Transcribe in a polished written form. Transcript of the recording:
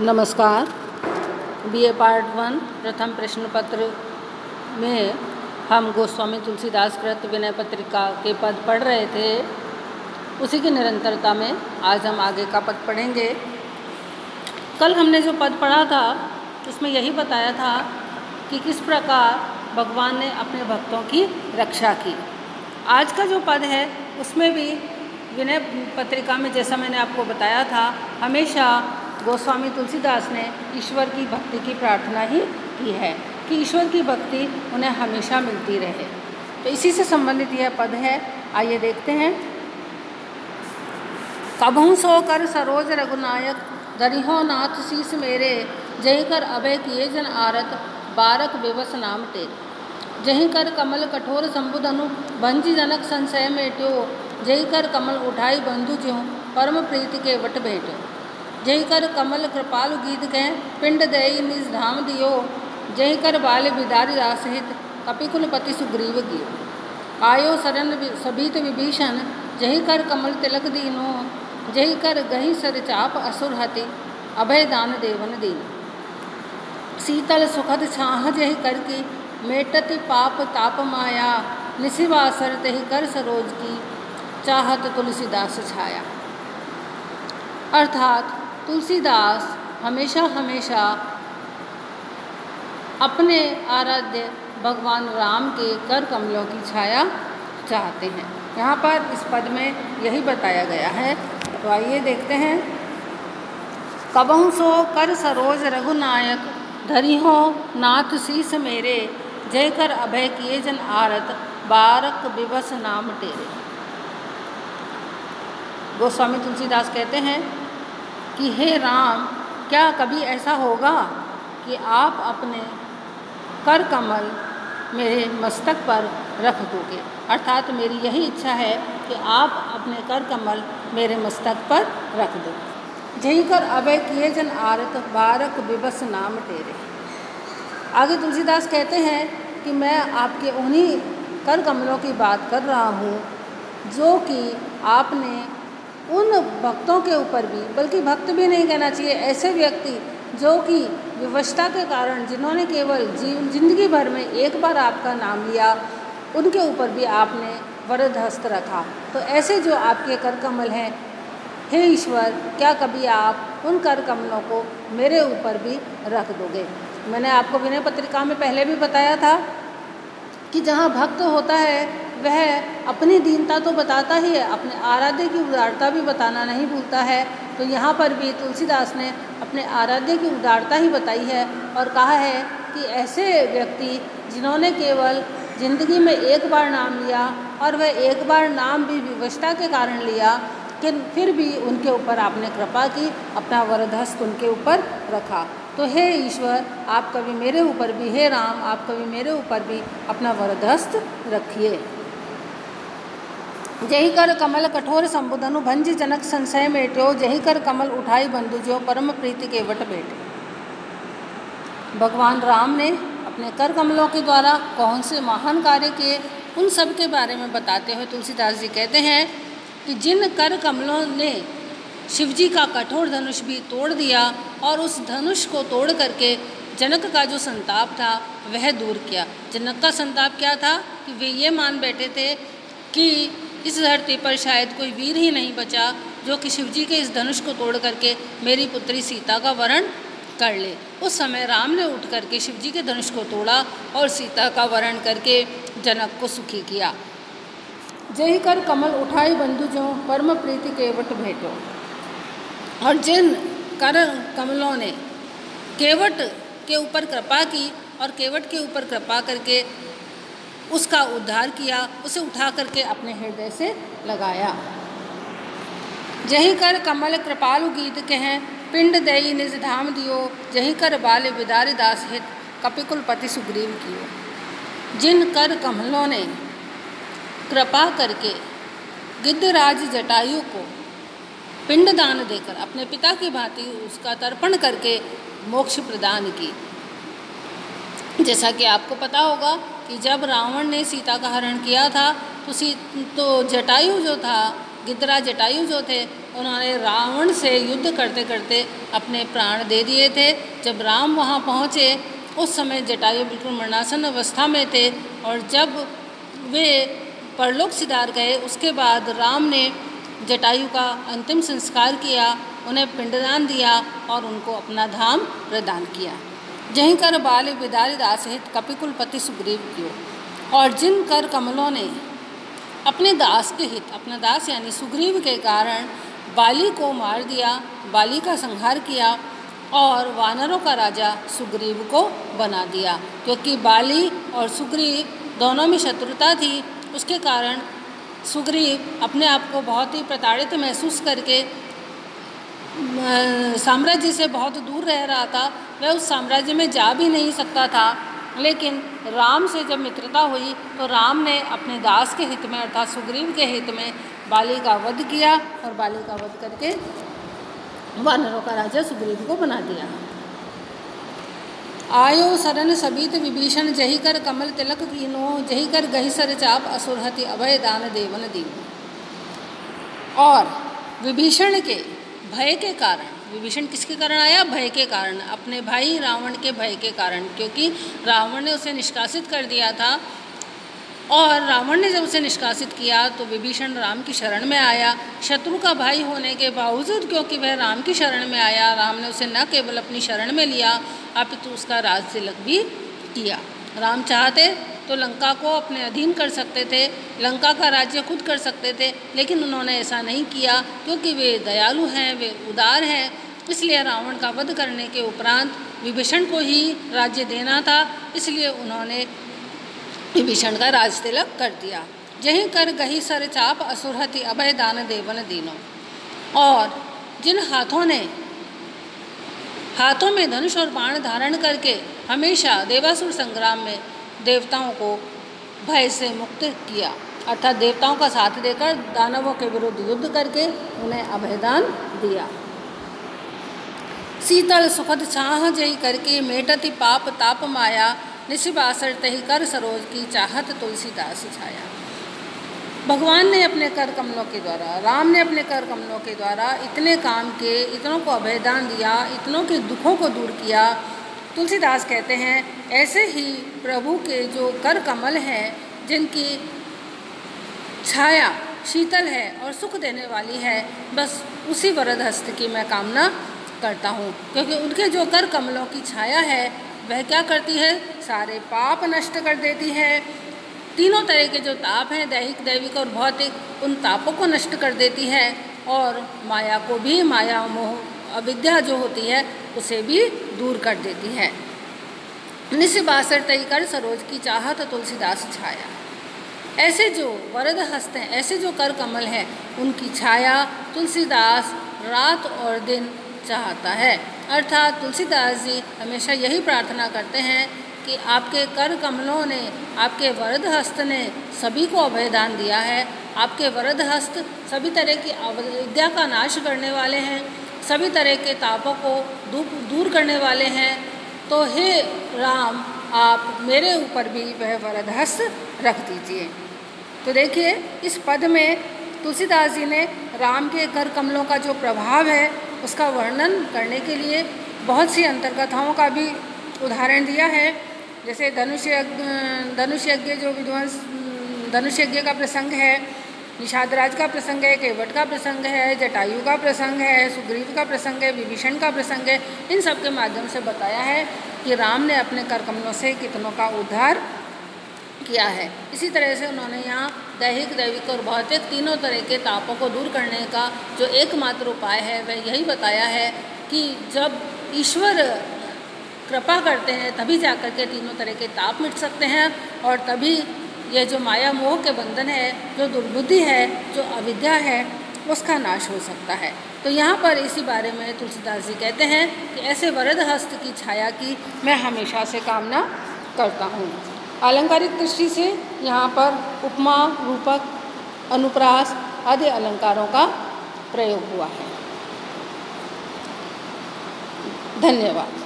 नमस्कार। BA part 1 प्रथम प्रश्न पत्र में हम गोस्वामी तुलसीदास कृत विनय पत्रिका के पद पढ़ रहे थे। उसी की निरंतरता में आज हम आगे का पद पढ़ेंगे। कल हमने जो पद पढ़ा था उसमें यही बताया था कि किस प्रकार भगवान ने अपने भक्तों की रक्षा की। आज का जो पद है उसमें भी विनय पत्रिका में जैसा मैंने आपको बताया था, हमेशा गोस्वामी तुलसीदास ने ईश्वर की भक्ति की प्रार्थना ही की है कि ईश्वर की भक्ति उन्हें हमेशा मिलती रहे। तो इसी से संबंधित यह पद है। आइए देखते हैं। कबहू सो कर सरोज रघुनायक, दरिहो नाथ शीस मेरे, जही कर अभय किए जन आरत, बारक विवश नाम तेरे। जही कर कमल कठोर संबुधनु, भंजी जनक संशय मेट्यो, जही कर कमल उठाई बंधु ज्यों, परम प्रीति के वट भेटो। जही कर कमल कृपालु गीत कह, पिंड दई निज धाम दियो, जही कर बाल बिदारी रासहित, कपिकुल पति सुग्रीव गियो। आयो शरण सभीत विभीषण, जही कर कमल तिलक दीनो, जही कर गही सर चाप असुर हति, अभय दान देवन दीन। शीतल सुखद छाह जही कर की, मेटति पाप ताप माया, निशिवासर तही कर सरोज की, चाहत तुलसीदास छाया। अर्थात तुलसीदास हमेशा हमेशा अपने आराध्य भगवान राम के कर कमलों की छाया चाहते हैं। यहाँ पर इस पद में यही बताया गया है। तो आइए देखते हैं। कबहू सो कर सरोज रघुनायक, धरिहो नाथ शीस मेरे, जय कर अभय किए जन आरत, बारक विवश नाम तेरे। गोस्वामी तुलसीदास कहते हैं कि हे राम, क्या कभी ऐसा होगा कि आप अपने कर कमल मेरे मस्तक पर रख दोगे। अर्थात मेरी यही इच्छा है कि आप अपने कर कमल मेरे मस्तक पर रख दो। जही कर अभय किए जन आरत, बारक विवश नाम तेरे। आगे तुलसीदास कहते हैं कि मैं आपके उन्हीं कर कमलों की बात कर रहा हूँ जो कि आपने उन भक्तों के ऊपर भी, बल्कि भक्त भी नहीं कहना चाहिए, ऐसे व्यक्ति जो कि विवशता के कारण, जिन्होंने केवल जिंदगी भर में एक बार आपका नाम लिया, उनके ऊपर भी आपने वरद हस्त रखा। तो ऐसे जो आपके कर कमल हैं, हे ईश्वर, क्या कभी आप उन कर कमलों को मेरे ऊपर भी रख दोगे। मैंने आपको विनय पत्रिका में पहले भी बताया था कि जहाँ भक्त होता है वह अपनी दीनता तो बताता ही है, अपने आराध्य की उदारता भी बताना नहीं भूलता है। तो यहाँ पर भी तुलसीदास ने अपने आराध्य की उदारता ही बताई है और कहा है कि ऐसे व्यक्ति जिन्होंने केवल जिंदगी में एक बार नाम लिया और वह एक बार नाम भी विवशता के कारण लिया, कि फिर भी उनके ऊपर आपने कृपा की, अपना वरदहस्त उनके ऊपर रखा। तो हे ईश्वर, आप कभी मेरे ऊपर भी, हे राम, आप कभी मेरे ऊपर भी अपना वरदहस्त रखिए। जही कर कमल कठोर संबुधनु, भंज जनक संशय मेट्यो, जही कर कमल उठाई बंधु ज्यों, परम प्रीति के वट बैठे। भगवान राम ने अपने कर कमलों के द्वारा कौन से महान कार्य किए, उन सब के बारे में बताते हुए तुलसीदास जी कहते हैं कि जिन कर कमलों ने शिवजी का कठोर धनुष भी तोड़ दिया और उस धनुष को तोड़ करके जनक का जो संताप था वह दूर किया। जनक का संताप क्या था कि वे ये मान बैठे थे कि इस धरती पर शायद कोई वीर ही नहीं बचा जो कि शिवजी के इस धनुष को तोड़ करके मेरी पुत्री सीता का वरण कर ले। उस समय राम ने उठ करके शिवजी के धनुष को तोड़ा और सीता का वरण करके जनक को सुखी किया। जही कर कमल उठाई बंधु ज्यों, परम प्रीति के वट भेटो। और जिन कर कमलों ने केवट के ऊपर कृपा की और केवट के ऊपर कृपा करके उसका उद्धार किया, उसे उठा करके अपने हृदय से लगाया। जही कर कमल कृपालु गीत कहें, पिंड दई निज धाम दियो, जही कर बाल बिदारी दास हित, कपिकुल पति सुग्रीव कियो। जिन कर कमलों ने कृपा करके गिद्धराज जटायु को पिंड दान देकर अपने पिता की भांति उसका तर्पण करके मोक्ष प्रदान की। जैसा कि आपको पता होगा कि जब रावण ने सीता का हरण किया था तो जटायु जो था, गिद्धराज जटायु जो थे, उन्होंने रावण से युद्ध करते करते अपने प्राण दे दिए थे। जब राम वहाँ पहुँचे उस समय जटायु बिल्कुल मरणासन अवस्था में थे, और जब वे परलोक सिधार गए उसके बाद राम ने जटायु का अंतिम संस्कार किया, उन्हें पिंडदान दिया और उनको अपना धाम प्रदान किया। जहीं कर बाल बिदारी दास हित कपिकुलपति सुग्रीव कियो। और जिन कर कमलों ने अपने दास के हित, अपना दास यानी सुग्रीव के कारण बाली को मार दिया, बाली का संहार किया और वानरों का राजा सुग्रीव को बना दिया। क्योंकि बाली और सुग्रीव दोनों में शत्रुता थी, उसके कारण सुग्रीव अपने आप को बहुत ही प्रताड़ित महसूस करके साम्राज्य से बहुत दूर रह रहा था। वह उस साम्राज्य में जा भी नहीं सकता था, लेकिन राम से जब मित्रता हुई तो राम ने अपने दास के हित में अर्थात सुग्रीव के हित में बाली का वध किया और बाली का वध करके वानरों का राजा सुग्रीव को बना दिया। आयो शरण सबीत विभीषण जही कर कमल तिलक कीनो, जही कर गही सर चाप असुरहति अभय दान देवन दीनो। और विभीषण के भय के कारण, विभीषण किसके कारण आया? भय के कारण, अपने भाई रावण के भय के कारण, क्योंकि रावण ने उसे निष्कासित कर दिया था। और रावण ने जब उसे निष्कासित किया तो विभीषण राम की शरण में आया। शत्रु का भाई होने के बावजूद क्योंकि वह राम की शरण में आया, राम ने उसे न केवल अपनी शरण में लिया अपितु उसका राज तिलक भी किया। राम चाहते तो लंका को अपने अधीन कर सकते थे, लंका का राज्य खुद कर सकते थे, लेकिन उन्होंने ऐसा नहीं किया क्योंकि वे दयालु हैं, वे उदार हैं। इसलिए रावण का वध करने के उपरांत विभीषण को ही राज्य देना था, इसलिए उन्होंने विभीषण का राज तिलक कर दिया। जहीं कर गही सर चाप असुरहति अभय दान देवन दीनो। और जिन हाथों में धनुष और बाण धारण करके हमेशा देवासुर संग्राम में देवताओं को भय से मुक्त किया, अर्थात देवताओं का साथ देकर दानवों के विरुद्ध युद्ध करके उन्हें अभयदान दिया। शीतल सुखद छाह जही करके मेटति पाप ताप माया, निशिबासर तही कर सरोज की चाहत तुलसीदास छाया। भगवान ने अपने कर कमलों के द्वारा, राम ने अपने कर कमलों के द्वारा इतने काम किए, इतनों को अभयदान दिया, इतनों के दुखों को दूर किया। तुलसीदास कहते हैं ऐसे ही प्रभु के जो कर कमल हैं, जिनकी छाया शीतल है और सुख देने वाली है, बस उसी वरद हस्त की मैं कामना करता हूँ। क्योंकि उनके जो कर कमलों की छाया है वह क्या करती है? सारे पाप नष्ट कर देती है। तीनों तरह के जो ताप हैं, दैहिक दैविक और भौतिक, उन तापों को नष्ट कर देती है और माया को भी, माया मोह अविद्या जो होती है उसे भी दूर कर देती है। निशिबासर तई कर सरोज की चाहत तुलसीदास छाया। ऐसे जो वरद हस्त हैं, ऐसे जो कर कमल हैं, उनकी छाया तुलसीदास रात और दिन चाहता है। अर्थात तुलसीदास जी हमेशा यही प्रार्थना करते हैं कि आपके कर कमलों ने, आपके वरद हस्त ने सभी को अभयदान दिया है। आपके वरद हस्त सभी तरह की अविद्या का नाश करने वाले हैं, सभी तरह के तापों को दूर करने वाले हैं। तो हे राम, आप मेरे ऊपर भी वह वरद हस्त रख दीजिए। तो देखिए इस पद में तुलसीदास जी ने राम के कर कमलों का जो प्रभाव है उसका वर्णन करने के लिए बहुत सी अंतर्कथाओं का भी उदाहरण दिया है। जैसे धनुष यज्ञ जो विध्वंस, धनुष यज्ञ का प्रसंग है, निषादराज का प्रसंग है, केवट का प्रसंग है, जटायु का प्रसंग है, सुग्रीव का प्रसंग है, विभीषण का प्रसंग है। इन सब के माध्यम से बताया है कि राम ने अपने कर कमलों से कितनों का उद्धार किया है। इसी तरह से उन्होंने यहाँ दैहिक दैविक और भौतिक तीनों तरह के तापों को दूर करने का जो एकमात्र उपाय है वह यही बताया है कि जब ईश्वर कृपा करते हैं तभी जाकर के तीनों तरह के ताप मिट सकते हैं, और तभी ये जो माया मोह के बंधन है, जो दुर्बुद्धि है, जो अविद्या है, उसका नाश हो सकता है। तो यहाँ पर इसी बारे में तुलसीदास जी कहते हैं कि ऐसे वरद हस्त की छाया की मैं हमेशा से कामना करता हूँ। अलंकारिक दृष्टि से यहाँ पर उपमा, रूपक, अनुप्रास आदि अलंकारों का प्रयोग हुआ है। धन्यवाद।